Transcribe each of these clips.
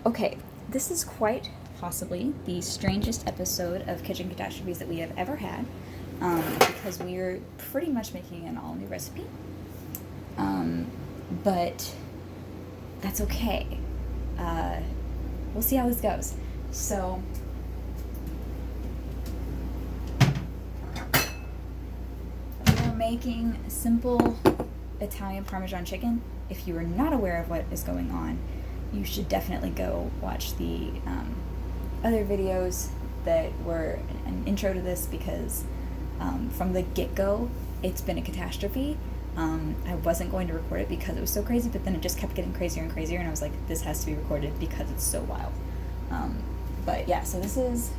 Okay, this is quite possibly the strangest episode of Kitchen Catastrophes that we have ever had, because we are pretty much making an all-new recipe. But that's okay. We'll see how this goes. So, we're making simple Italian Parmesan chicken. If you are not aware of what is going on, you should definitely go watch the other videos that were an intro to this, because from the get-go, it's been a catastrophe. I wasn't going to record it because it was so crazy, but then it just kept getting crazier and crazier, and I was like, this has to be recorded because it's so wild. But yeah, so this is,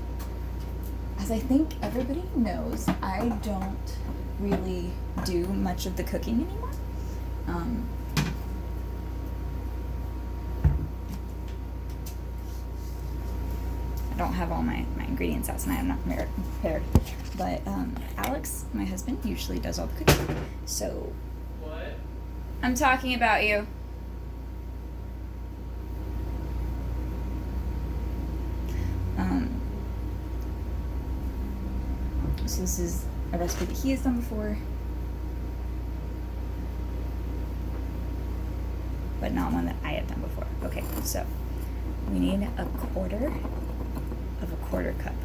as I think everybody knows, I don't really do much of the cooking anymore. I don't have all my ingredients out tonight. I'm not prepared. But Alex, my husband, usually does all the cooking. So. What? I'm talking about you. So this is a recipe that he has done before, but not one that I have done before. Okay, so we need a quarter of a quarter cup.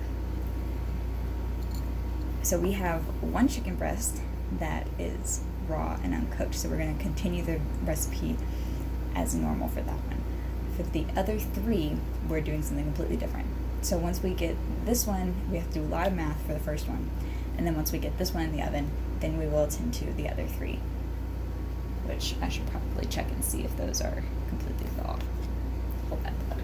So we have one chicken breast that is raw and uncooked, so we're going to continue the recipe as normal for that one. For the other three, we're doing something completely different. So once we get this one, we have to do a lot of math for the first one, and then once we get this one in the oven, then we will attend to the other three, which I should probably check and see if those are completely thawed. Hold that thought.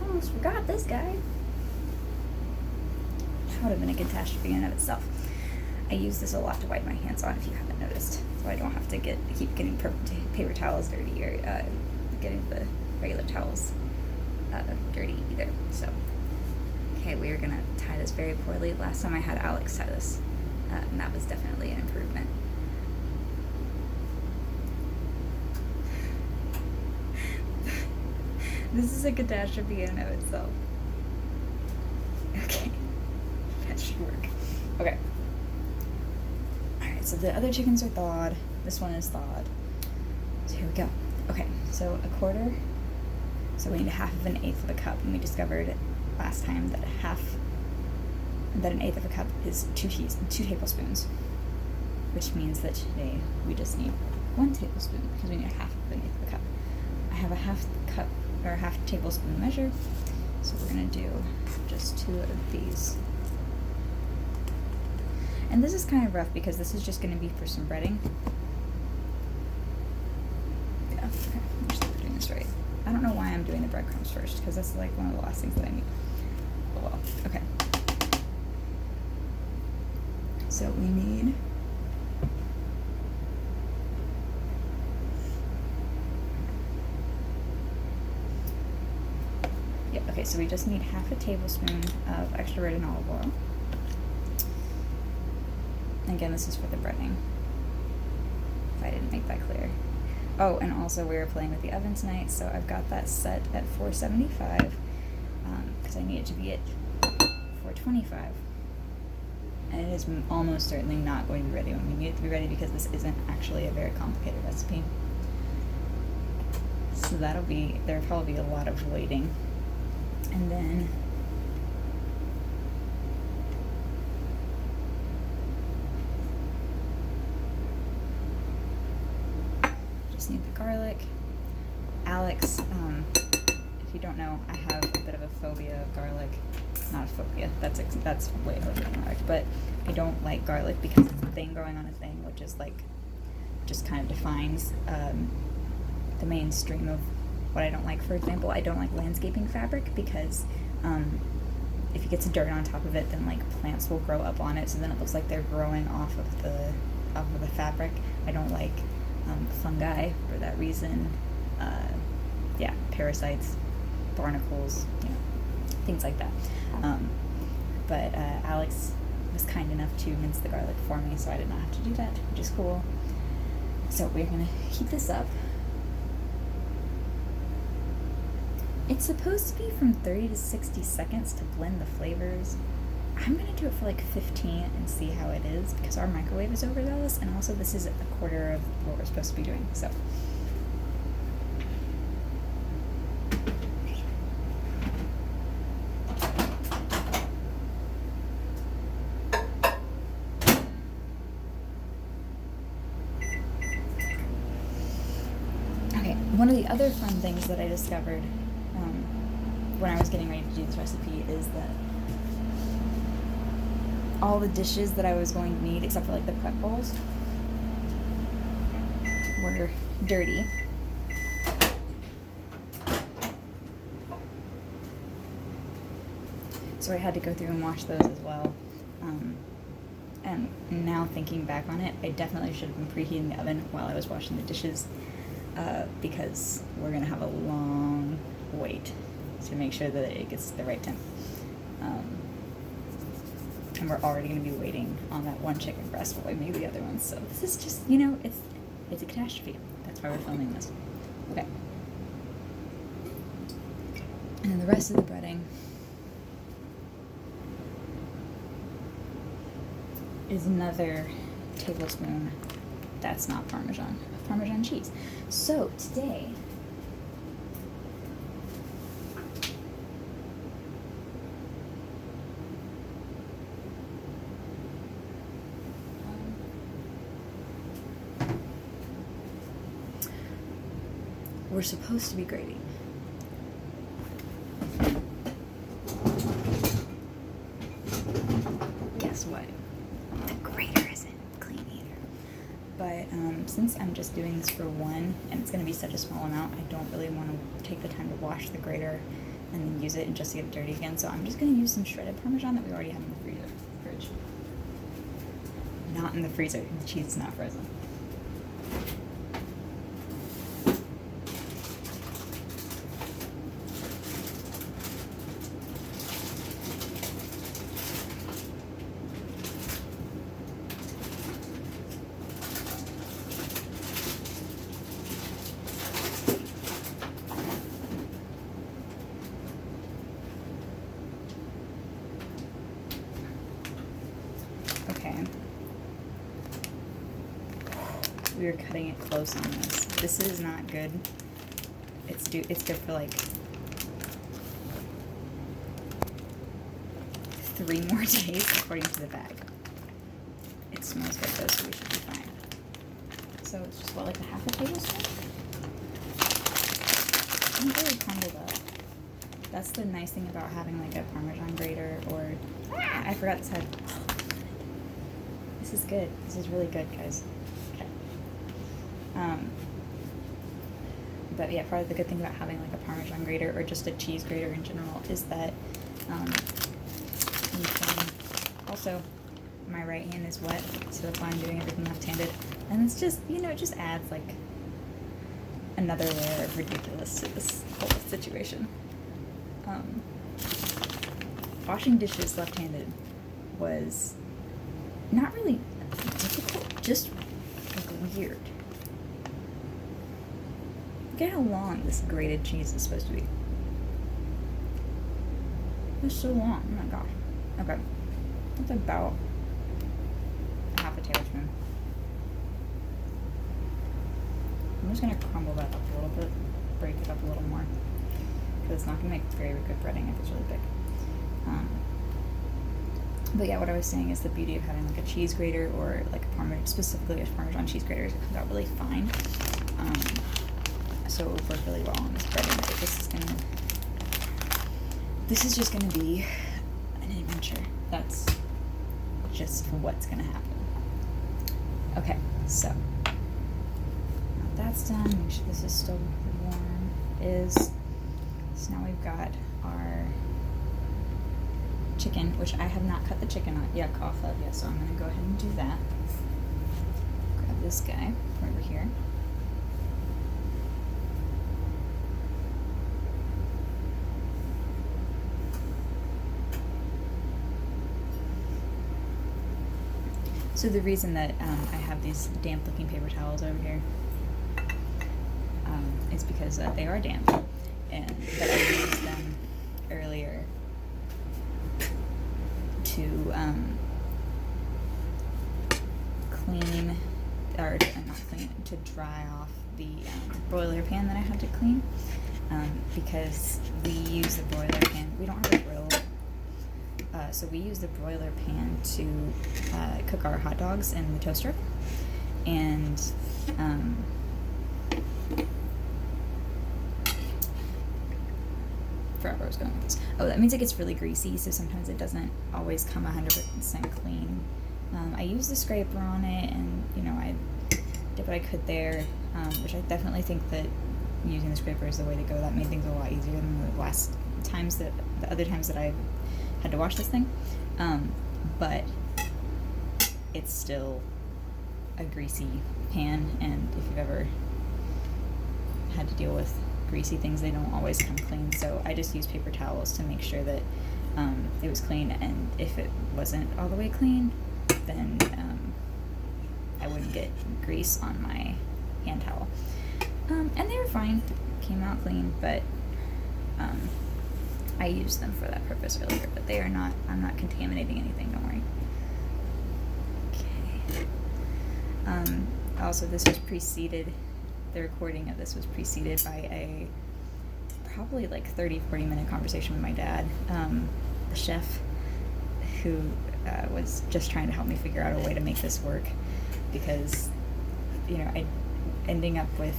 Almost forgot this guy. That would have been a catastrophe in and of itself. I use this a lot to wipe my hands on, if you haven't noticed, so I don't have to keep getting paper towels dirty, or getting the regular towels dirty either. So, okay, we are gonna tie this very poorly. Last time I had Alex tie this, and that was definitely an improvement. This is a catastrophe in and of itself. Okay, that should work. Okay. Alright, so the other chickens are thawed. This one is thawed. So here we go. Okay, so a quarter. So we need half of an eighth of a cup, and we discovered last time that an eighth of a cup is 2 tablespoons, which means that today we just need 1 tablespoon, because we need half of an eighth of a cup. I have a half cup or half tablespoon measure, so we're gonna do just 2 of these. And this is kind of rough because this is just gonna be for some breading. Yeah, okay, I'm sure we're doing this right. I don't know why I'm doing the breadcrumbs first, because that's like one of the last things that I need. Oh well, okay. So we need okay, so we just need half a tablespoon of extra virgin olive oil. Again, this is for the breading, if I didn't make that clear. Oh, and also we were playing with the oven tonight, so I've got that set at 475, because I need it to be at 425. And it is almost certainly not going to be ready when we need it to be ready, because this isn't actually a very complicated recipe. So there'll probably be a lot of waiting. And then just need the garlic. Alex, if you don't know, I have a bit of a phobia of garlic. Not a phobia, that's way over than garlic, but I don't like garlic because it's a thing growing on a thing, which is like, just kind of defines the mainstream of what I don't like. For example, I don't like landscaping fabric because if it gets dirt on top of it, then like plants will grow up on it, so then it looks like they're growing off of the fabric. I don't like fungi for that reason. Parasites, barnacles, things like that. But Alex was kind enough to mince the garlic for me, so I did not have to do that, which is cool. So we're gonna heat this up. It's supposed to be from 30 to 60 seconds to blend the flavors. I'm gonna do it for like 15 and see how it is, because our microwave is overzealous, and also this is a quarter of what we're supposed to be doing, so. One of the other fun things that I discovered when I was getting ready to do this recipe is that all the dishes that I was going to need, except for like the prep bowls, were dirty. So I had to go through and wash those as well. And now thinking back on it, I definitely should have been preheating the oven while I was washing the dishes. Because we're going to have a long wait to make sure that it gets the right temp. And we're already going to be waiting on that one chicken breast while we make the other ones. So this is just, it's a catastrophe. That's why we're filming this. Okay. And then the rest of the breading is another tablespoon. That's not Parmesan cheese. So today, we're supposed to be grating. Guess what? The grater isn't clean either. But since I'm just doing this for one, and it's going to be such a small amount, I don't really want to take the time to wash the grater and then use it and just to get it dirty again. So I'm just going to use some shredded Parmesan that we already have in the fridge. Not in the freezer. The cheese is not frozen. We were cutting it close on this. This is not good. It's good for like 3 more days according to the bag. It smells good though, so we should be fine. So it's just like a half a tablespoon? I'm really crumbled up. That's the nice thing about having like a Parmesan grater, or I forgot this had. This is good. This is really good, guys. Okay. But yeah, probably the good thing about having like a Parmesan grater or just a cheese grater in general is that you can also, my right hand is wet, so that's why I'm doing everything left-handed, and it's just, it just adds like another layer of ridiculous to this whole situation. Washing dishes left-handed was not really difficult, just like weird. Look at how long this grated cheese is supposed to be. It's so long. Oh my gosh. Okay. That's about half a tablespoon. I'm just going to crumble that up a little bit, break it up a little more, because it's not going to make very good breading if it's really big. But yeah, what I was saying is the beauty of having like a cheese grater or like a specifically a Parmesan cheese grater, is it comes out really fine. So it would work really well on this breading. But this is just gonna be an adventure. That's just what's gonna happen. Okay, so now that's done. Make sure this is still warm. is. So now we've got our chicken, which I have not cut the chicken off of yet, so I'm going to go ahead and do that. Grab this guy over here. So the reason that I have these damp-looking paper towels over here is because they are damp, and that I used them earlier to clean, or not clean, to dry off the broiler pan that I had to clean, because we use the broiler pan. We don't have a grill. So we use the broiler pan to cook our hot dogs in the toaster, and forgot where I was going with this. Oh, that means it gets really greasy, so sometimes it doesn't always come 100% clean. I use the scraper on it, and I did what I could there, which I definitely think that using the scraper is the way to go. That made things a lot easier than the other times that I've had to wash this thing, but it's still a greasy pan, and if you've ever had to deal with greasy things, they don't always come clean. So I just use paper towels to make sure that it was clean, and if it wasn't all the way clean, then I wouldn't get grease on my hand towel. And they were fine, came out clean, but I used them for that purpose earlier, but they are not, I'm not contaminating anything, don't worry. Okay. Also, this was preceded, the recording of this was preceded by a probably like 30-40 minute conversation with my dad, the chef, who was just trying to help me figure out a way to make this work, because I ending up with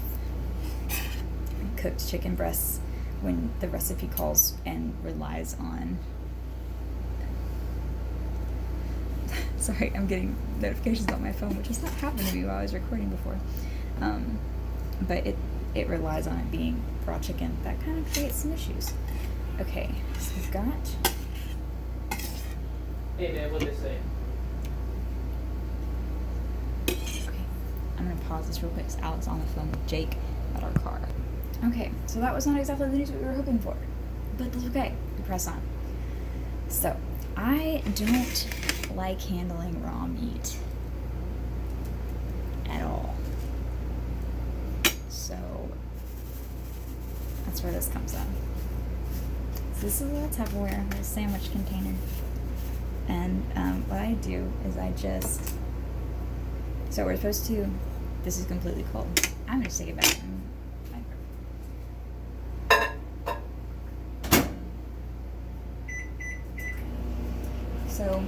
cooked chicken breasts when the recipe calls and relies on sorry, I'm getting notifications on my phone, which has not happened to me while I was recording before, but it relies on it being raw chicken. That kind of creates some issues. Okay, so we've got, hey man, what'd they say? okay, I'm gonna pause this real quick because Alex is on the phone with Jake at our car. Okay, so that was not exactly the news we were hoping for, but that's okay. We press on. So, I don't like handling raw meat at all. So, that's where this comes in. So this is a little Tupperware, a sandwich container. And what I do is so we're supposed to, this is completely cold. I'm going to take it back. So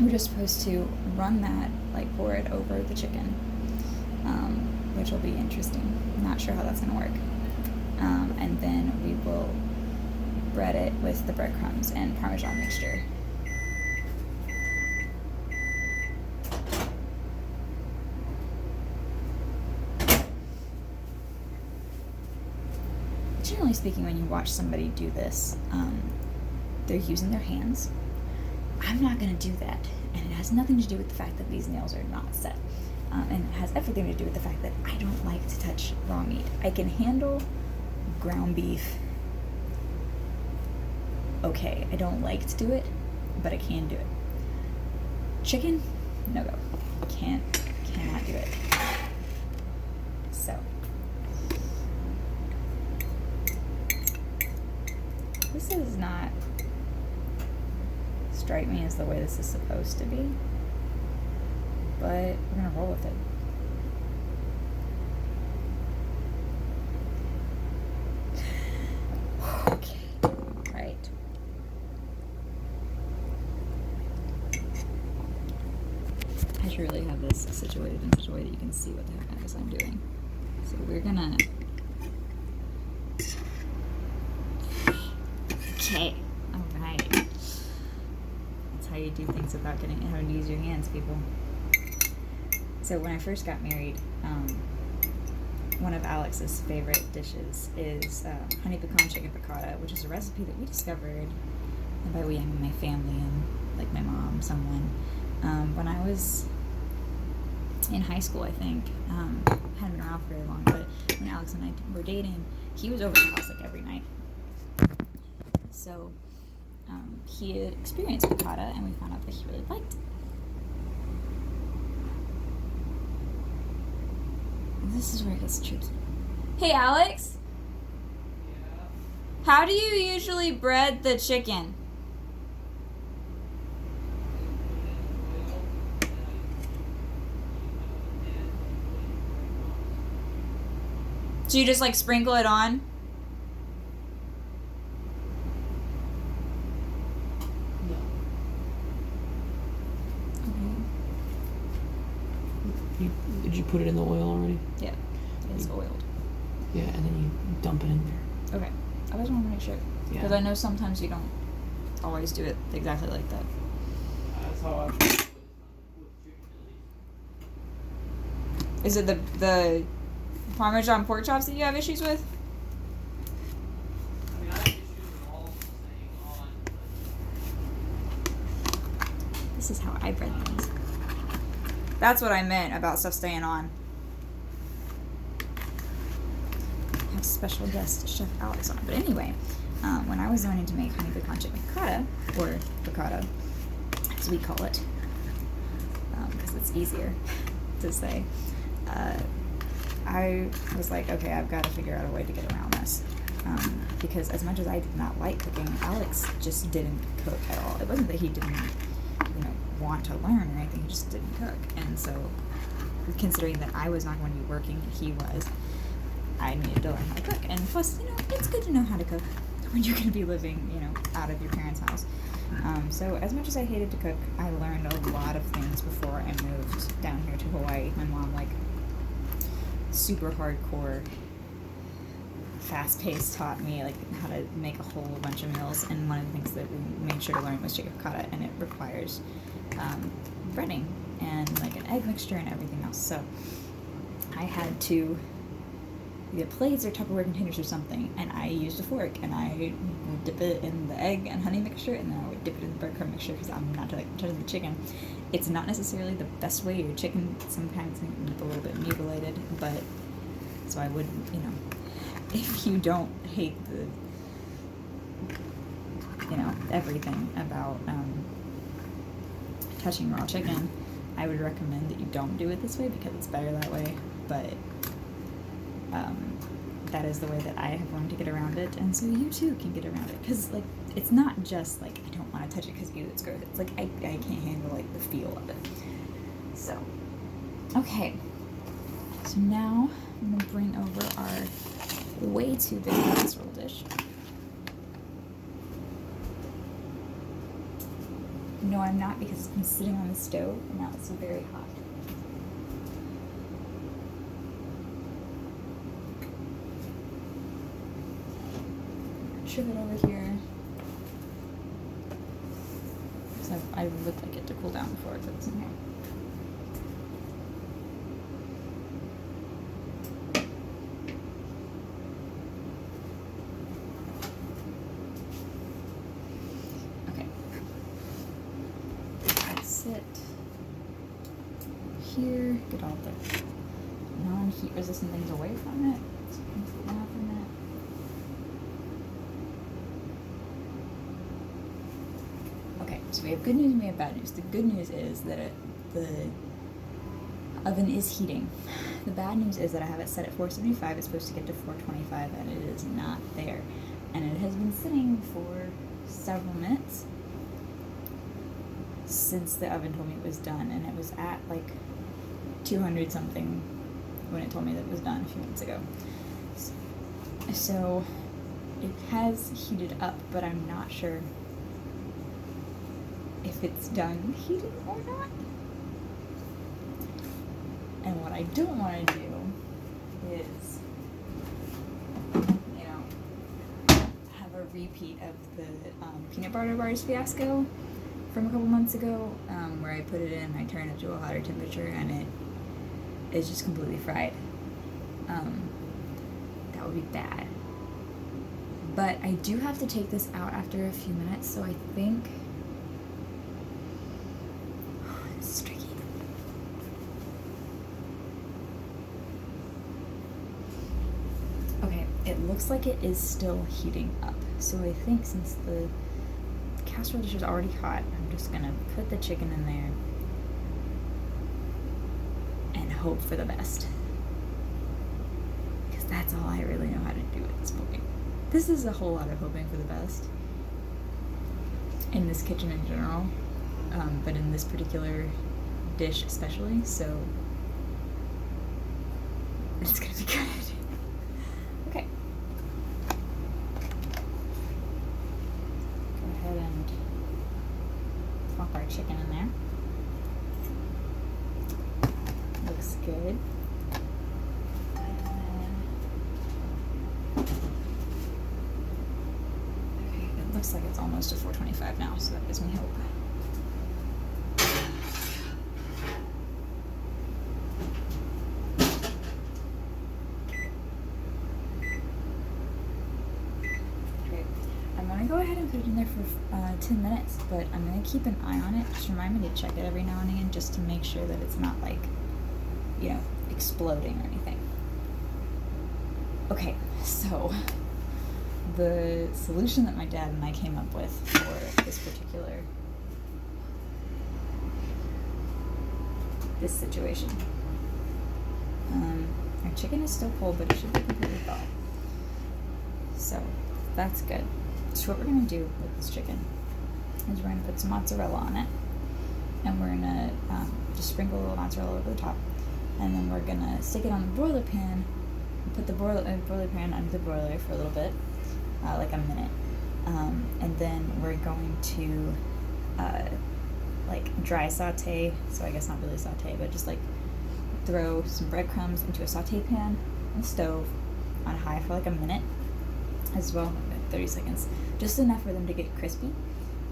we're just supposed to run that, pour it over the chicken, which will be interesting. Not sure how that's going to work. And then we will bread it with the breadcrumbs and Parmesan mixture. Generally speaking, when you watch somebody do this, they're using their hands. I'm not going to do that, and it has nothing to do with the fact that these nails are not set, and it has everything to do with the fact that I don't like to touch raw meat. I can handle ground beef okay. I don't like to do it, but I can do it. Chicken, no go. Cannot do it. So this is not strike me as the way this is supposed to be, but we're gonna roll with it. Okay, right. I should really have this situated in such a way that you can see what the heck it is I'm doing. So we're gonna, okay, all right. That's how you do things without having to use your hands, people. So when I first got married, one of Alex's favorite dishes is honey pecan chicken piccata, which is a recipe that we discovered, and by we I mean my family and like my mom, someone, when I was in high school, I think. Hadn't been around for very long, but when Alex and I were dating, he was over at the house like every night. So he had experienced piccata, and we found out that he really liked it. This is where it gets tricky. Hey, Alex? Yeah. How do you usually bread the chicken? Do you just like sprinkle it on? No. Okay. Did you put it in the oil already? Yeah, it's oiled. Yeah, and then you dump it in there. Okay. I just want to make sure. Yeah. Because I know sometimes you don't always do it exactly like that. That's how I with chicken at least. Is it the Parmesan pork chops that you have issues with? I mean, I have issues with all staying on. This is how I bread things. That's what I meant about stuff staying on. I have special guest Chef Alex on. But anyway, when I was learning to make honey pecan chicken piccata, or piccata, as we call it, because it's easier to say, I was like, okay, I've got to figure out a way to get around this. Because as much as I did not like cooking, Alex just didn't cook at all. It wasn't that he didn't, want to learn or anything, he just didn't cook. And so, considering that I was not going to be working and he was, I needed to learn how to cook. And plus, it's good to know how to cook when you're going to be living, out of your parents' house. So as much as I hated to cook, I learned a lot of things before I moved down here to Hawaii. My mom, super hardcore, fast-paced taught me how to make a whole bunch of meals, and one of the things that we made sure to learn was chicken piccata, and it requires breading and an egg mixture and everything else. So I had to get plates or Tupperware containers or something, and I used a fork, and I would dip it in the egg and honey mixture, and then I would dip it in the breadcrumb mixture because I'm not touching the chicken. It's not necessarily the best way. Your chicken sometimes can get a little bit mutilated, but so I would, if you don't hate the, everything about touching raw chicken, I would recommend that you don't do it this way because it's better that way. But that is the way that I have learned to get around it, and so you too can get around it, because it's not just I don't want to touch it because it's gross. It's I can't handle the feel of it. So okay, so now I'm gonna bring over our way too big casserole dish. No, I'm not, because it's been sitting on the stove and now it's very hot. Shove it over here. So I would like it to cool down before it goes in here. Okay. That's it. Here, get all the non-heat resistant things away from it. So you can cool down for a minute. Okay, so we have good news and we have bad news. The good news is that the oven is heating. The bad news is that I have it set at 475. It's supposed to get to 425, and it is not there. And it has been sitting for several minutes since the oven told me it was done, and it was at 200 something when it told me that it was done a few minutes ago. So it has heated up, but I'm not sure if it's done heating or not. And what I don't want to do is, have a repeat of the peanut butter bars fiasco from a couple months ago, where I put it in, I turn it to a hotter temperature, and it is just completely fried. that would be bad. But I do have to take this out after a few minutes, so I think this is tricky. Okay, it looks like it is still heating up. So I think since the casserole dish is already hot, I'm just gonna put the chicken in there and hope for the best. Because that's all I really know how to do at this point. This is a whole lot of hoping for the best in this kitchen in general, but in this particular dish especially, so it's gonna be good. Okay. Go ahead and plop our chicken in there. Looks good. Looks like it's almost to 425 now, so that gives me hope. Great. I'm gonna go ahead and put it in there for 10 minutes, but I'm gonna keep an eye on it. Just remind me to check it every now and again, just to make sure that it's not like, you know, exploding or anything. Okay, so the solution that my dad and I came up with for this situation. Our chicken is still cold, but it should be completely thawed. So that's good. So what we're gonna do with this chicken is we're gonna put some mozzarella on it, and we're gonna just sprinkle a little mozzarella over the top, and then we're gonna stick it on the broiler pan, and put the broiler pan under the broiler for a little bit. Like a minute, and then we're going to like dry saute, so I guess not really saute, but just like throw some breadcrumbs into a saute pan on the stove on high for like a minute as well, 30 seconds, just enough for them to get crispy,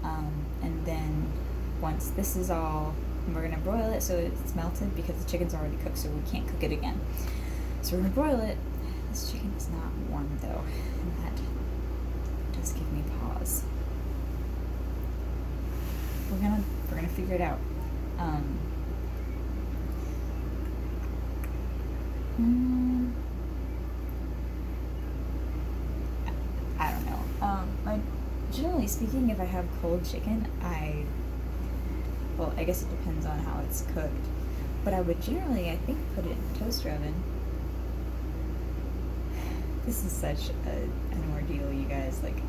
and then once this is all, we're going to broil it so it's melted, because the chicken's already cooked, so we can't cook it again. So we're going to broil it. This chicken is not warm though, and that does give me pause. We're gonna figure it out. I don't know. Generally speaking, if I have cold chicken, I guess it depends on how it's cooked, but I would generally, I think, put it in the toaster oven. This is such an ordeal, you guys. Like,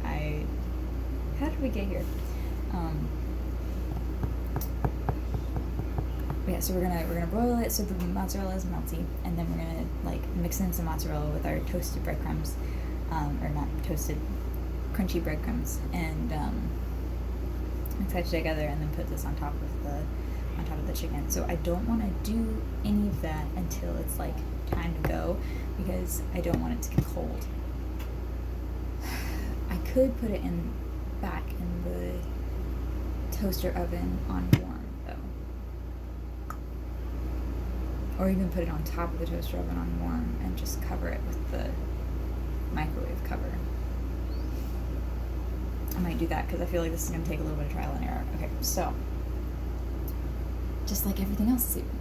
how did we get here? Yeah, so we're gonna broil it so the mozzarella is melty, and then we're gonna like mix in some mozzarella with our toasted breadcrumbs, or not toasted, crunchy breadcrumbs, and mix that together, and then put this on top of the chicken. So I don't want to do any of that until it's like time to go, because I don't want it to get cold. I could put it back in the toaster oven on warm though, or even put it on top of the toaster oven on warm and just cover it with the microwave cover. I might do that because I feel like this is going to take a little bit of trial and error. Okay, so just like everything else this evening.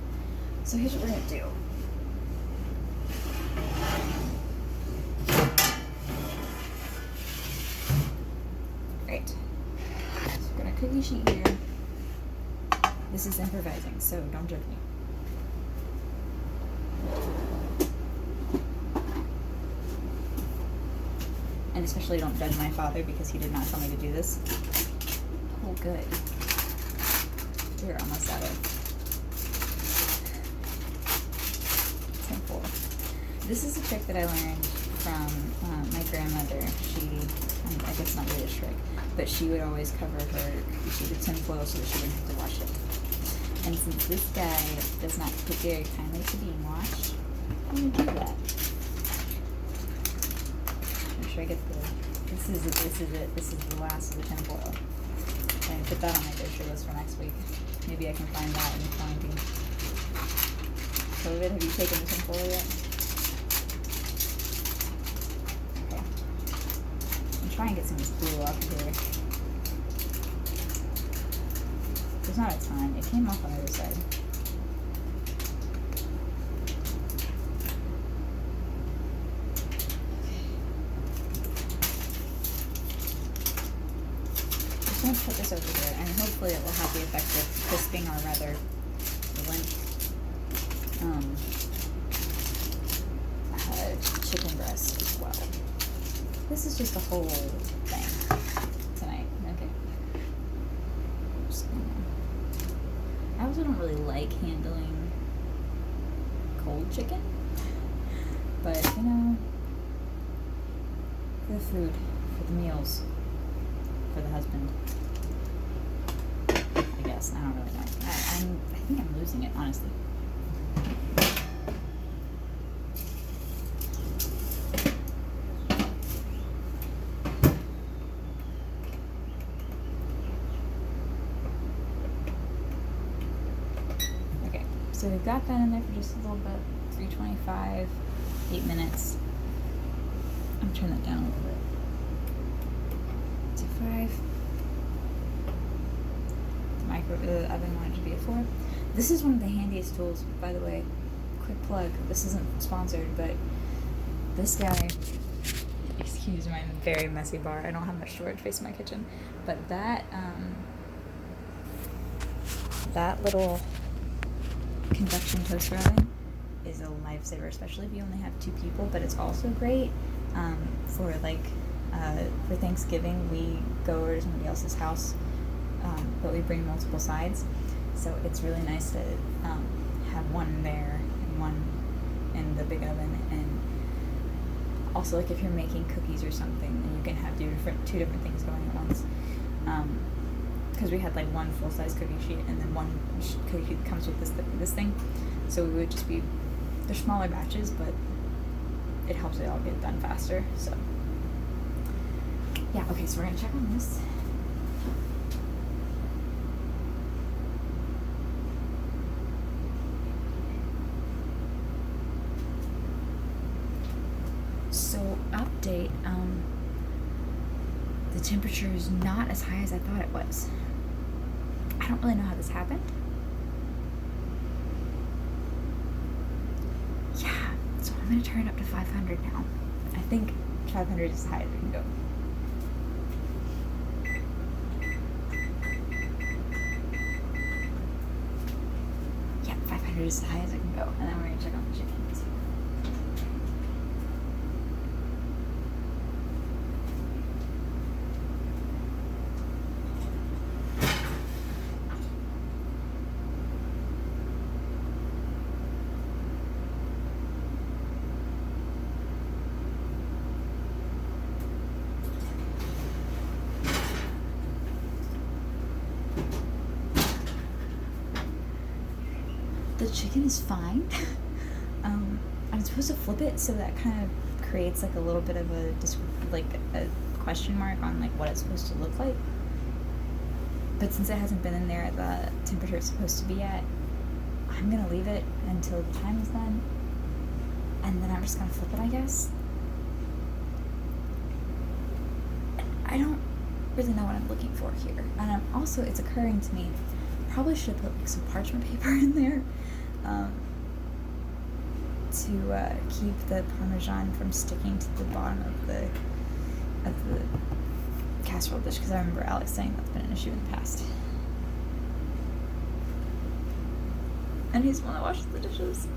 So here's what we're going to do. Great. So we're going to cookie sheet here. This is improvising, so don't judge me. And especially don't judge my father, because he did not tell me to do this. Oh, good. We're almost out of simple. This is a trick that I learned from my grandmother. I guess not really a trick, but she would always cover her cookie sheet with tinfoil so that she wouldn't have to wash it. And since this guy does not take very kindly to being washed, I'm going to do that. Make sure I get this is it. This is the last of the tinfoil. I'm going to put that on my grocery list for next week. Maybe I can find that in quarantine. COVID, have you taken the tinfoil yet? try and get some of this glue off of here. There's not a ton. It came off on the other side. Just gonna put this over here, and hopefully it will have the effect of crisping our rather limp chicken breast as well. This is just a whole thing tonight. Okay. I also don't really like handling cold chicken, but you know, for the food, for the meals, for the husband. I guess I don't really know. I think I'm losing it, honestly. So we've got that in there for just a little bit. 325, 8 minutes. I'm gonna turn that down a little bit. 5. The oven wanted to be at 4. This is one of the handiest tools, by the way. Quick plug. This isn't sponsored, but this guy. Excuse my very messy bar. I don't have much storage space in my kitchen, but that little convection toaster oven is a lifesaver, especially if you only have 2 people. But it's also great for for Thanksgiving. We go over to somebody else's house, but we bring multiple sides, so it's really nice to have one there and one in the big oven. And also, like if you're making cookies or something, then you can have two different things going at once. Because we had like one full-size cookie sheet and then one cookie sheet that comes with this thing, so we would just be, they're smaller batches, but it helps it all get done faster. So yeah, okay, so we're gonna check on this. So update, the temperature is not as high as I thought it was. I don't really know how this happened. Yeah, so I'm gonna turn it up to 500 now. I think 500 is as high as we can go. Yeah, 500 is as high as I can go. And then we're gonna check on the chickens. The chicken is fine. I'm supposed to flip it, so that kind of creates like a little bit of a question mark on like what it's supposed to look like. But since it hasn't been in there at the temperature it's supposed to be at, I'm gonna leave it until the time is done, and then I'm just gonna flip it, I guess. I don't really know what I'm looking for here, and also it's occurring to me, probably should have put like some parchment paper in there to keep the Parmesan from sticking to the bottom of the casserole dish, because I remember Alex saying that's been an issue in the past. And he's the one that washes the dishes.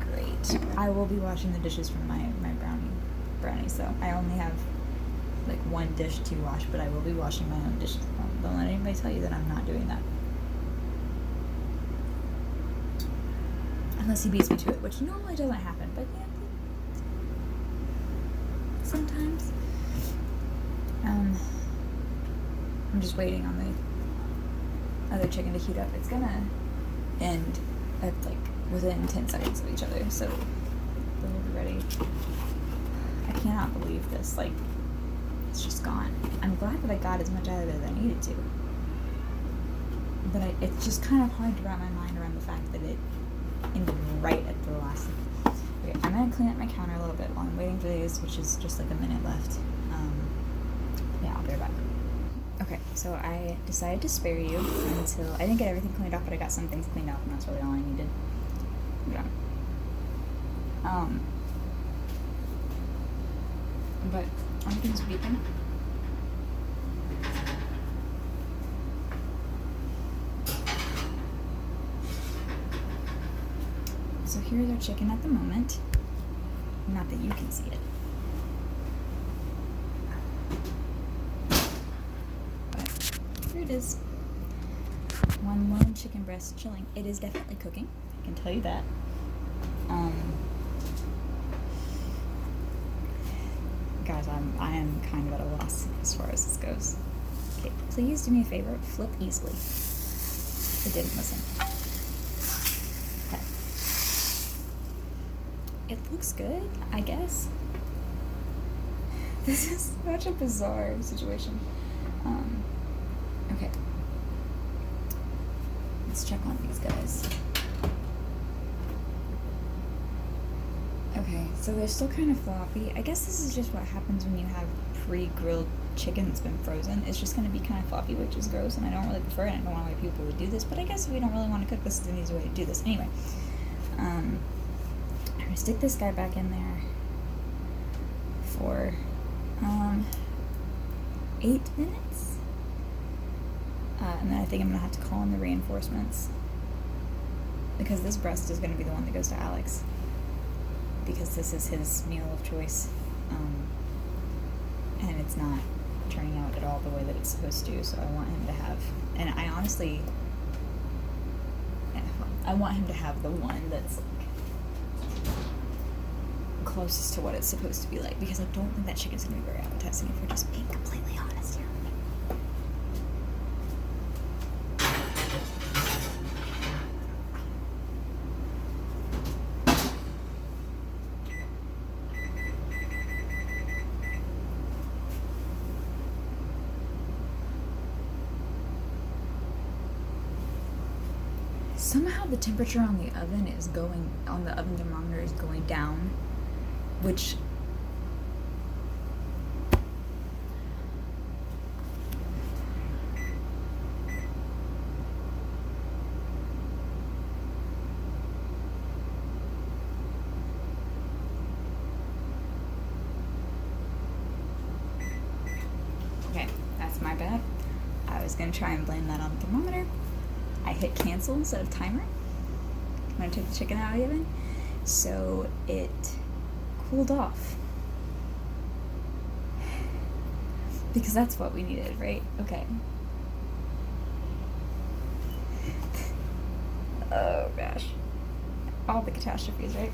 Great. I will be washing the dishes from my brownie, so I only have like one dish to wash, but I will be washing my own dishes. Don't let anybody tell you that I'm not doing that. Unless he beats me to it, which normally doesn't happen, but yeah, sometimes. I'm just waiting on the other chicken to heat up. It's gonna end at like within 10 seconds of each other, so they'll be ready. I cannot believe this, like, it's just gone. I'm glad that I got as much out of it as I needed to, but it's just kind of hard to wrap my mind around the fact that it ended right at the last second. Okay, I'm gonna clean up my counter a little bit while I'm waiting for these, which is just like a minute left. so I decided to spare you until I didn't get everything cleaned off, but I got some things cleaned off, and that's really all I needed. Yeah. But everything's beeping. So here's our chicken at the moment. Not that you can see it. But here it is. One lone chicken breast chilling. It is definitely cooking, I can tell you that. Guys, I am kind of at a loss as far as this goes. Okay, please do me a favor, flip easily. It didn't listen. Okay. It looks good, I guess. This is such a bizarre situation. Okay. Let's check on these guys. Okay, so they're still kind of floppy. I guess this is just what happens when you have pre-grilled chicken that's been frozen. It's just going to be kind of floppy, which is gross, and I don't really prefer it. I don't know why people would do this, but I guess if we don't really want to cook this, it's an easy way to do this. Anyway, I'm going to stick this guy back in there for 8 minutes. And then I think I'm going to have to call in the reinforcements, because this breast is going to be the one that goes to Alex, because this is his meal of choice, and it's not turning out at all the way that it's supposed to, so I want him to have, and I honestly, I want him to have the one that's like closest to what it's supposed to be like, because I don't think that chicken's going to be very appetizing if we're just being completely honest here. Somehow the temperature on the oven thermometer is going down, which okay, that's my bad. I was gonna try and blame that on the thermometer. I hit cancel instead of timer when I took the chicken out of the oven, so it cooled off. Because that's what we needed, right? Okay. Oh gosh. All the catastrophes, right?